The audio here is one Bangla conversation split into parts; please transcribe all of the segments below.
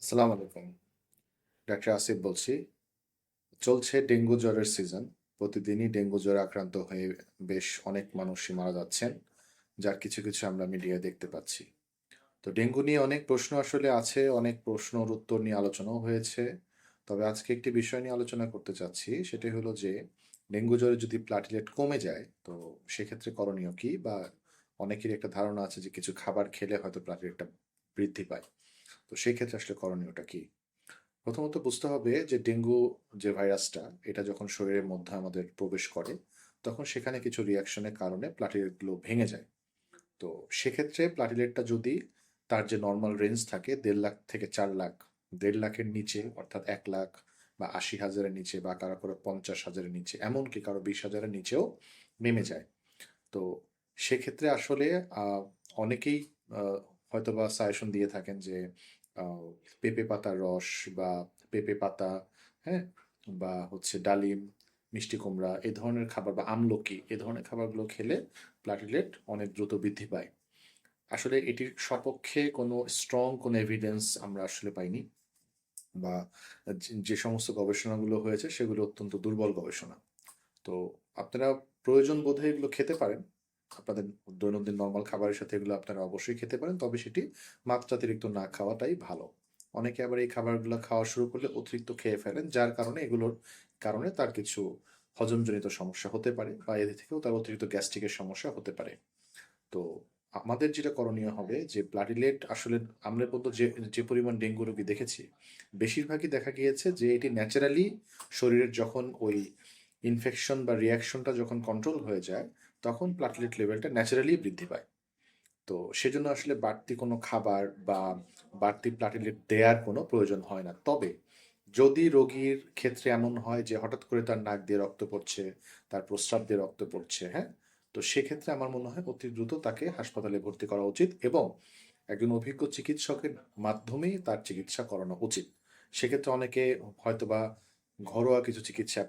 আসসালামু আলাইকুম। ডাক্তার আসিফ বলছি। চলছে ডেঙ্গু জ্বরের সিজন। প্রতিদিনই ডেঙ্গু জ্বরে আক্রান্ত হয়ে বেশ অনেক মানুষই মারা যাচ্ছেন, যার কিছু কিছু আমরা মিডিয়ায় দেখতে পাচ্ছি। তো ডেঙ্গু নিয়ে অনেক প্রশ্ন আসলে আছে, অনেক প্রশ্নর উত্তর নিয়ে আলোচনাও হয়েছে। তবে আজকে একটি বিষয় নিয়ে আলোচনা করতে চাচ্ছি, সেটি হলো যে ডেঙ্গু জ্বরে যদি প্লাটিলেট কমে যায় তো সেক্ষেত্রে করণীয় কি, বা অনেকেরই একটা ধারণা আছে যে কিছু খাবার খেলে হয়তো প্লাটিলেটটা বৃদ্ধি পায়। তো সেই ক্ষেত্রে আসলে করণীয়টা কি? প্রথমত বুঝতে হবে যে ডেঙ্গু যে ভাইরাসটা, এটা যখন শরীরের মধ্যে আমাদের প্রবেশ করে তখন সেখানে কিছু রিয়াকশনের কারণে প্লাটিলেটগুলো ভেঙে যায়। তো সেক্ষেত্রে প্লাটিলেটটা যদি তার যে নর্মাল রেঞ্জ থাকে 1.5 লাখ থেকে 4 লাখ, 1.5 লাখের নিচে অর্থাৎ 1 লাখ বা 80,000-এর নিচে বা কারো কারো 50,000-এর নিচে, এমনকি কারো 20,000-এর নিচেও নেমে যায়। তো সেক্ষেত্রে আসলে অনেকেই আহ, হয়তোবা সাজেশন দিয়ে থাকেন যে আহ, পেঁপে পাতার রস বা পেঁপে পাতা, হ্যাঁ, বা হচ্ছে ডালিম, মিষ্টি কুমড়া এই ধরনের খাবার বা আমলকি এই ধরনের খাবারগুলো খেলে প্লাটিলেট অনেক দ্রুত বৃদ্ধি পায়। আসলে এটির সপক্ষে কোনো স্ট্রং কোনো এভিডেন্স আমরা আসলে পাইনি, বা যে সমস্ত গবেষণাগুলো হয়েছে সেগুলো অত্যন্ত দুর্বল গবেষণা। তো আপনারা প্রয়োজন বোধে এগুলো খেতে পারেন, আপনাদের দৈনন্দিন নর্মাল খাবারের সাথে এগুলো আপনারা অবশ্যই খেতে পারেন, তবে সেটি মাত্রাতিরিক্ত না খাওয়াটাই ভালো। অনেকে আবার এই খাবারগুলো খাওয়া শুরু করলে অতিরিক্ত খেয়ে ফেলেন, যার কারণে এগুলোর কারণে তার কিছু হজমজনিত সমস্যা হতে পারে, বা এদের থেকেও তার অতিরিক্ত গ্যাস্ট্রিকের সমস্যা হতে পারে। তো আমাদের যেটা করণীয় হবে যে প্লাটিলেট আসলে আমরা পর্যন্ত যে যে পরিমাণ ডেঙ্গু রোগী দেখেছি, বেশিরভাগই দেখা গিয়েছে যে এটি ন্যাচারালি শরীরের যখন ওই ইনফেকশন বা রিয়াকশনটা যখন কন্ট্রোল হয়ে যায় তখন প্লাটলেট লেভেলটা ন্যাচারালি বৃদ্ধি পায়। তো সেজন্য আসলে বাড়তি কোনো খাবার বা বাড়তি প্লাটিলেট দেওয়ার কোনো প্রয়োজন হয় না। তবে যদি রোগীর ক্ষেত্রে এমন হয় যে হঠাৎ করে তার নাক দিয়ে রক্ত পড়ছে, তার প্রস্রাব দিয়ে রক্ত পড়ছে, হ্যাঁ, তো সেক্ষেত্রে আমার মনে হয় অতি দ্রুত তাকে হাসপাতালে ভর্তি করা উচিত এবং একজন অভিজ্ঞ চিকিৎসকের মাধ্যমেই তার চিকিৎসা করানো উচিত। সেক্ষেত্রে অনেকে হয়তোবা ঘরোয়া কিছু চিকিৎসা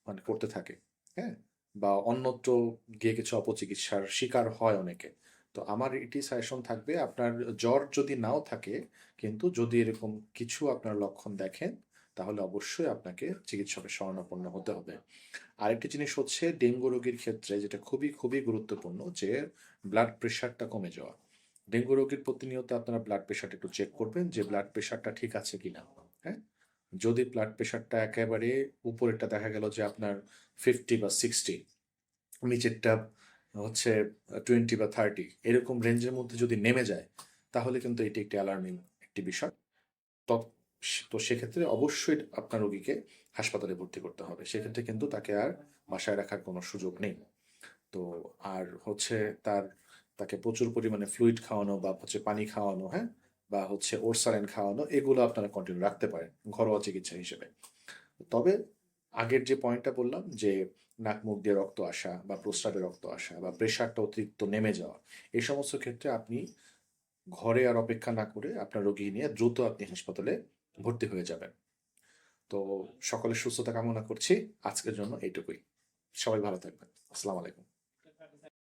মানে করতে থাকে, হ্যাঁ, বা অন্যত্র গিয়ে কিছু অপচিকিৎসার শিকার হয় অনেকে। তো আমার এটি সাজেশন থাকবে, আপনার জ্বর যদি নাও থাকে কিন্তু যদি এরকম কিছু আপনার লক্ষণ দেখেন তাহলে অবশ্যই আপনাকে চিকিৎসকের শরণাপন্ন হতে হবে। আরেকটি জিনিস হচ্ছে ডেঙ্গু রোগীর ক্ষেত্রে যেটা খুবই খুবই গুরুত্বপূর্ণ, যে ব্লাড প্রেশারটা কমে যাওয়া। ডেঙ্গু রোগীর প্রতিনিয়ত আপনারা ব্লাড প্রেশারটা একটু চেক করবেন যে ব্লাড প্রেশারটা ঠিক আছে কিনা। হ্যাঁ, যদি ব্লাড প্রেশারটা একেবারে উপরেরটা দেখা গেল যে আপনার 50 বা 60, নিচেরটা হচ্ছে 20 বা 30, এরকম রেঞ্জের মধ্যে যদি নেমে যায় তাহলে কিন্তু এটি একটি অ্যালার্মিং একটি বিষয়। তো তো সেক্ষেত্রে অবশ্যই আপনার রোগীকে হাসপাতালে ভর্তি করতে হবে, সেক্ষেত্রে কিন্তু তাকে আর বাসায় রাখার কোনো সুযোগ নেই। তো আর হচ্ছে তার তাকে প্রচুর পরিমাণে ফ্লুইড খাওয়ানো বা হচ্ছে পানি খাওয়ানো, হ্যাঁ, বা হচ্ছে ওরসালাইন খাওয়ানো, এগুলো আপনারা কন্টিনিউ রাখতে পারেন ঘরোয়া চিকিৎসা হিসেবে। তবে আগের যে পয়েন্টটা বললাম যে নাক মুখ দিয়ে রক্ত আসা বা প্রস্রাবে রক্ত আসা বা প্রেশারটা অতিরিক্ত নেমে যাওয়া, এই সমস্ত ক্ষেত্রে আপনি ঘরে আর অপেক্ষা না করে আপনার রোগী নিয়ে দ্রুত আপনি হাসপাতালে ভর্তি হয়ে যাবেন। তো সকলের সুস্থতা কামনা করছি। আজকের জন্য এইটুকুই। সবাই ভালো থাকবেন। আসসালামু আলাইকুম।